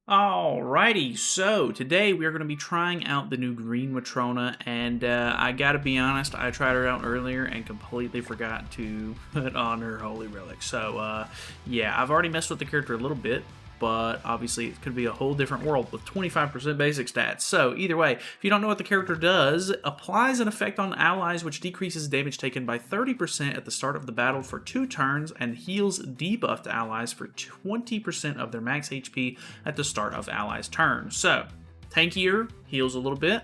Alrighty, so today we are going to be trying out the new green Matrona, and I gotta be honest, I tried her out earlier and completely forgot to put on her Holy Relic. So, yeah, I've already messed with the character a little bit, but obviously it could be a whole different world with 25% basic stats. So, either way, if you don't know what the character does, applies an effect on allies which decreases damage taken by 30% at the start of the battle for 2 turns and heals debuffed allies for 20% of their max HP at the start of allies' turn. So, tankier, heals a little bit.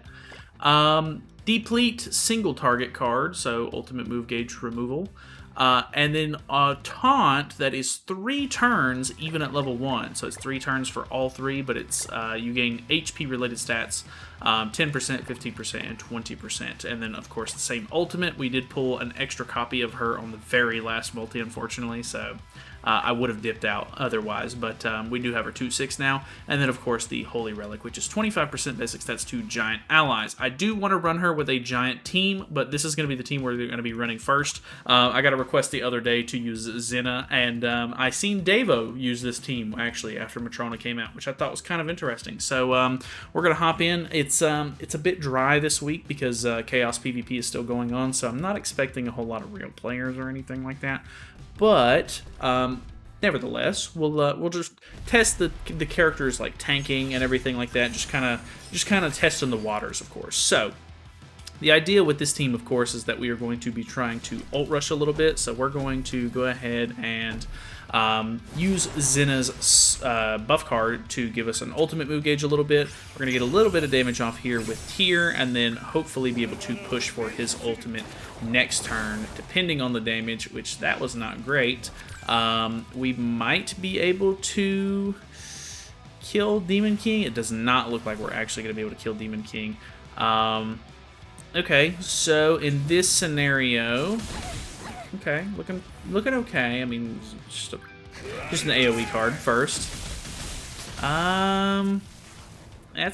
Deplete single target card, so ultimate move gauge removal. And then a taunt that is 3 turns even at level 1. So it's 3 turns for all 3, but it's you gain HP related stats 10%, 15%, and 20%. And then, of course, the same ultimate. We did pull an extra copy of her on the very last multi, unfortunately, so I would have dipped out otherwise, but we do have her 2/6 now. And then, of course, the Holy Relic, which is 25% basic stats to giant allies. I do want to run her with a giant team, but this is going to be the team we're going to be running first. I got a request the other day to use Zenna, and I seen Davo use this team, actually, after Matrona came out, which I thought was kind of interesting. So we're going to hop in. It's a bit dry this week because Chaos PvP is still going on, so I'm not expecting a whole lot of real players or anything like that. But nevertheless, we'll just test the characters like tanking and everything like that. Just kind of testing the waters, of course. So the idea with this team, of course, is that we are going to be trying to ult rush a little bit. So we're going to go ahead and use Zenna's buff card to give us an ultimate move gauge a little bit. We're going to get a little bit of damage off here with Tyr, and then hopefully be able to push for his ultimate next turn, depending on the damage, which that was not great. We might be able to kill Demon King. It does not look like we're actually going to be able to kill Demon King. Okay, so in this scenario, okay, looking okay. I mean, just an AoE card first. That's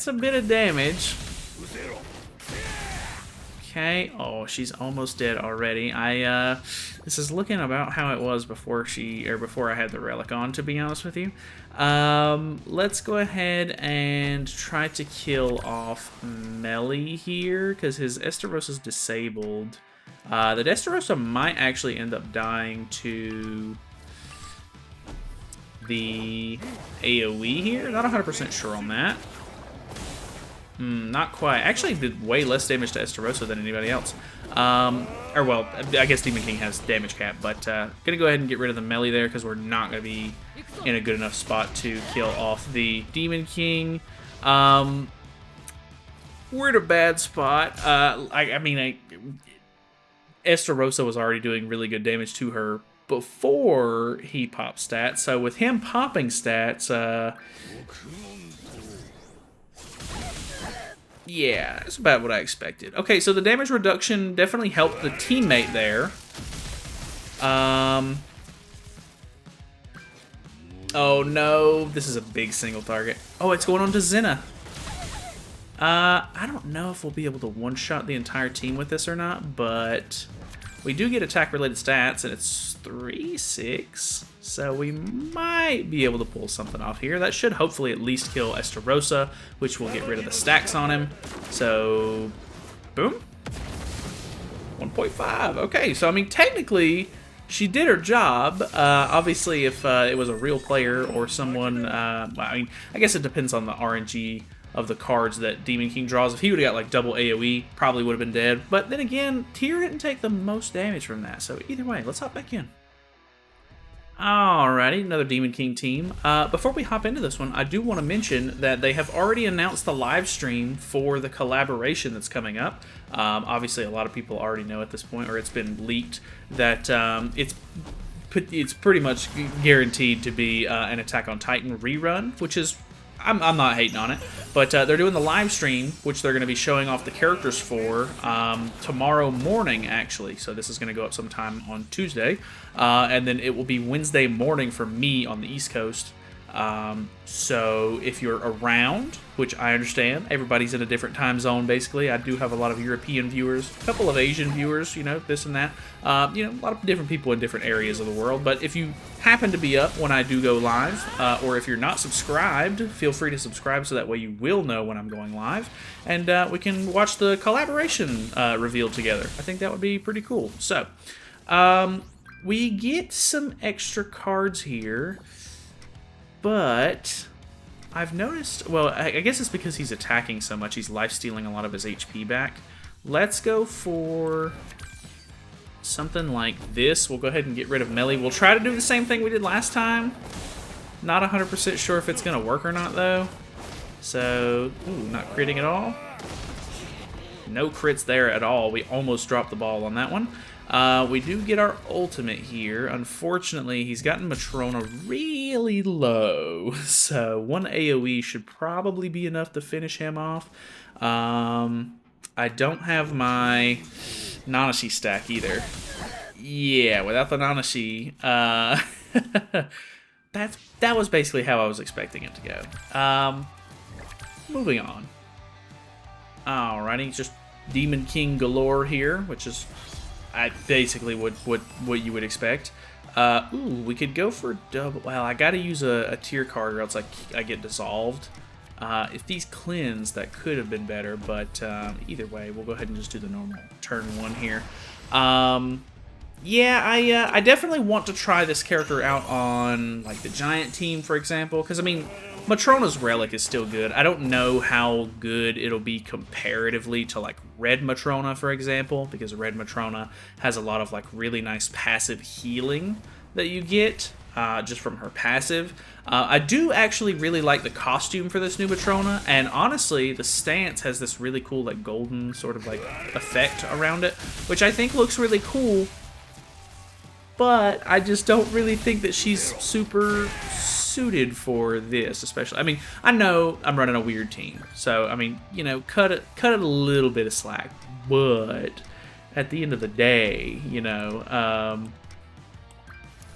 a bit of damage. Okay. Oh, she's almost dead already. This is looking about how it was before I had the relic on, to be honest with you. Let's go ahead and try to kill off Melly here, because his Estarosa's disabled. The Estarosa might actually end up dying to the AoE here. Not 100% sure on that. Not quite. Actually did way less damage to Estarosa than anybody else. Or, well, I guess Demon King has damage cap, but gonna go ahead and get rid of the melee there because we're not gonna be in a good enough spot to kill off the Demon King. We're in a bad spot. I mean, Estarosa was already doing really good damage to her before he popped stats, so with him popping stats, yeah, that's about what I expected. Okay, so the damage reduction definitely helped the teammate there. Oh no, this is a big single target. Oh, it's going on to Zenna. I don't know if we'll be able to one-shot the entire team with this or not, but we do get attack-related stats, and it's 3/6. So we might be able to pull something off here. That should hopefully at least kill Estarosa, which will get rid of the stacks on him. So, boom. 1.5. Okay, so I mean, technically, she did her job. Obviously, if it was a real player or someone, I mean, I guess it depends on the RNG of the cards that Demon King draws. If he would have got like double AoE, probably would have been dead. But then again, Tyr didn't take the most damage from that. So either way, let's hop back in. Alrighty, another Demon King team. Before we hop into this one, I do want to mention that they have already announced the live stream for the collaboration that's coming up. Obviously, a lot of people already know at this point, or it's been leaked, that it's pretty much guaranteed to be an Attack on Titan rerun, which is, I'm not hating on it, but they're doing the live stream, which they're going to be showing off the characters for tomorrow morning, actually. So this is going to go up sometime on Tuesday, and then it will be Wednesday morning for me on the East Coast. So if you're around, which I understand, everybody's in a different time zone, basically. I do have a lot of European viewers, a couple of Asian viewers, you know, this and that. You know, a lot of different people in different areas of the world. But if you happen to be up when I do go live, or if you're not subscribed, feel free to subscribe so that way you will know when I'm going live. And we can watch the collaboration reveal together. I think that would be pretty cool. So, we get some extra cards here. But I've noticed, well, I guess it's because he's attacking so much, he's life-stealing a lot of his HP back. Let's go for something like this. We'll go ahead and get rid of melee. We'll try to do the same thing we did last time. Not 100% sure if it's going to work or not, though. So, ooh, not critting at all. No crits there at all. We almost dropped the ball on that one. We do get our ultimate here. Unfortunately, he's gotten Matrona really low, so one AoE should probably be enough to finish him off. I don't have my Nanashi stack either. Yeah, without the Nanashi, that was basically how I was expecting it to go. Moving on. Alrighty, just Demon King galore here, which is basically what you would expect. Ooh, we could go for double. Well, I gotta use a tier card or else I get dissolved. If these cleanse, that could have been better, but either way, we'll go ahead and just do the normal turn one here. Yeah, I definitely want to try this character out on like the giant team, for example, because I mean, Matrona's relic is still good. I don't know how good it'll be comparatively to like Red Matrona, for example, because Red Matrona has a lot of like really nice passive healing that you get just from her passive. I do actually really like the costume for this new Matrona, and honestly, the stance has this really cool like golden sort of like effect around it, which I think looks really cool. But I just don't really think that she's super suited for this, especially. I mean, I know I'm running a weird team, so I mean, you know, cut it a little bit of slack. But at the end of the day, you know,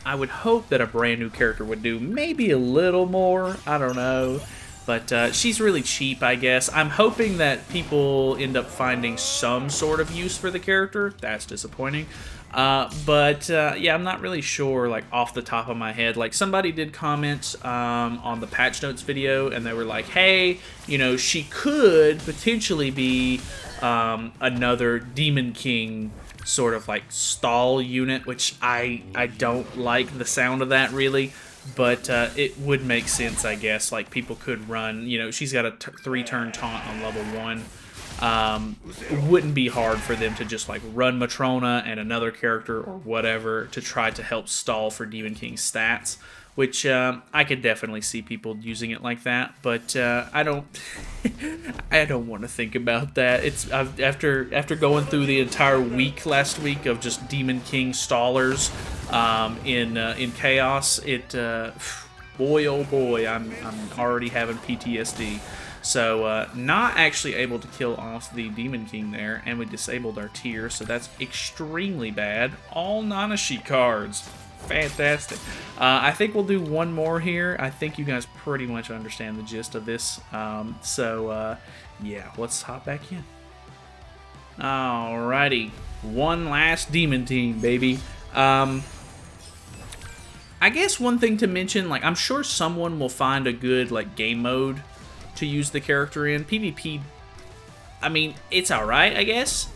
I would hope that a brand new character would do maybe a little more. I don't know. But she's really cheap, I guess. I'm hoping that people end up finding some sort of use for the character. That's disappointing. But yeah, I'm not really sure, like, off the top of my head. Like, somebody did comment on the patch notes video, and they were like, hey, you know, she could potentially be another Demon King sort of, like, stall unit, which I don't like the sound of that, really. But it would make sense, I guess. Like, people could run, you know, she's got a 3-turn taunt on level 1. It wouldn't be hard for them to just like run Matrona and another character or whatever to try to help stall for Demon King's stats, which I could definitely see people using it like that, but I don't I don't want to think about that. After going through the entire week last week of just Demon King stallers in Chaos, boy oh boy, I'm already having PTSD. So, not actually able to kill off the Demon King there, and we disabled our tier, so that's extremely bad. All Nanashi cards. Fantastic. I think we'll do one more here. I think you guys pretty much understand the gist of this. Yeah, let's hop back in. Alrighty. One last Demon Team, baby. I guess one thing to mention, like, I'm sure someone will find a good, like, game mode to use the character in. PvP, I mean, it's alright, I guess,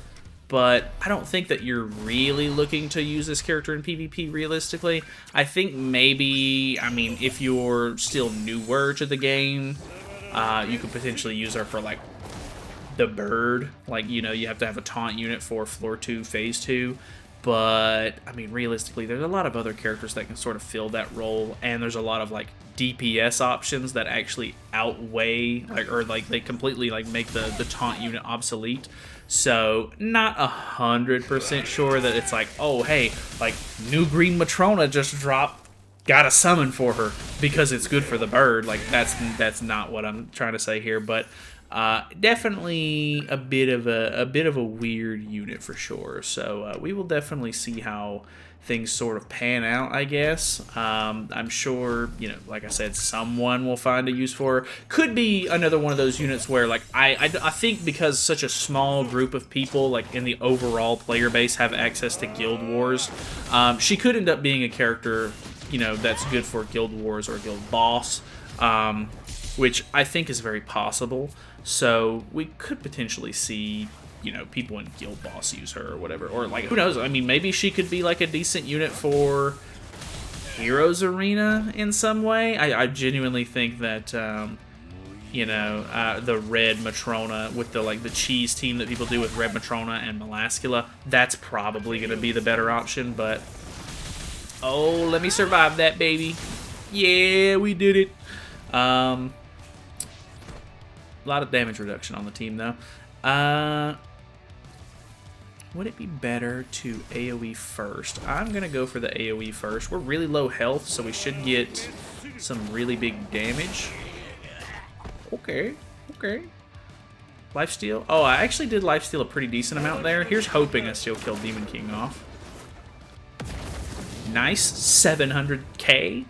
but I don't think that you're really looking to use this character in PvP realistically. I think maybe, I mean, if you're still newer to the game, you could potentially use her for, like, the bird. Like, you know, you have to have a taunt unit for Floor 2, Phase 2. But, I mean, realistically, there's a lot of other characters that can sort of fill that role, and there's a lot of, like, DPS options that actually outweigh, like, or, like, they completely, like, make the taunt unit obsolete. So, not 100% sure that it's like, oh, hey, like, new green Matrona just dropped, gotta summon for her because it's good for the bird. Like, that's not what I'm trying to say here, but definitely a bit of a weird unit for sure. So we will definitely see how things sort of pan out, I guess. I'm sure, you know, like I said, someone will find a use for her. Could be another one of those units where, like, I think because such a small group of people, like, in the overall player base have access to Guild Wars, she could end up being a character, you know, that's good for Guild Wars or Guild Boss, which I think is very possible. So we could potentially see, you know, people in Guild Boss use her or whatever. Or, like, who knows? I mean, maybe she could be, like, a decent unit for Heroes Arena in some way. I genuinely think that, you know, the red Matrona with the, like, the cheese team that people do with red Matrona and Melascula, that's probably going to be the better option, but... Oh, let me survive that, baby. Yeah, we did it. A lot of damage reduction on the team, though. Would it be better to AoE first? I'm going to go for the AoE first. We're really low health, so we should get some really big damage. Okay, okay. Lifesteal? Oh, I actually did lifesteal a pretty decent amount there. Here's hoping I still kill Demon King off. Nice, 700k.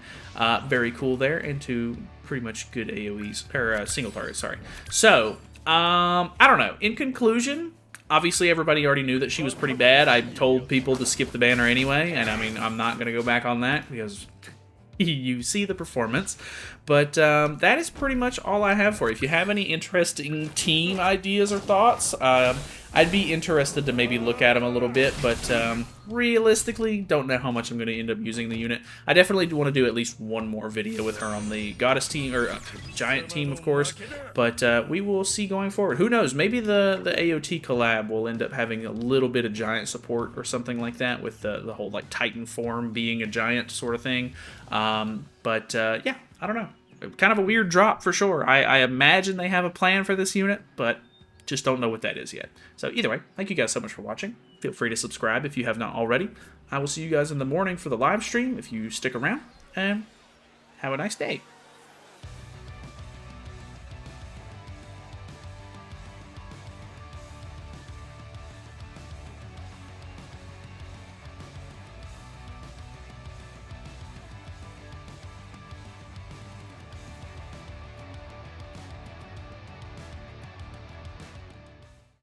Very cool there, into pretty much good AoEs, or single targets, sorry. So, I don't know. In conclusion, obviously everybody already knew that she was pretty bad. I told people to skip the banner anyway, and I mean, I'm not going to go back on that because you see the performance. But that is pretty much all I have for you. If you have any interesting team ideas or thoughts, I'd be interested to maybe look at them a little bit, but realistically, don't know how much I'm going to end up using the unit. I definitely want to do at least one more video with her on the Goddess team, or Giant team, of course, but we will see going forward. Who knows? Maybe the AOT collab will end up having a little bit of Giant support or something like that, with the whole, like, Titan form being a Giant sort of thing. Yeah, I don't know. Kind of a weird drop for sure. I imagine they have a plan for this unit, but just don't know what that is yet. So either way, thank you guys so much for watching. Feel free to subscribe if you have not already. I will see you guys in the morning for the live stream if you stick around, and have a nice day.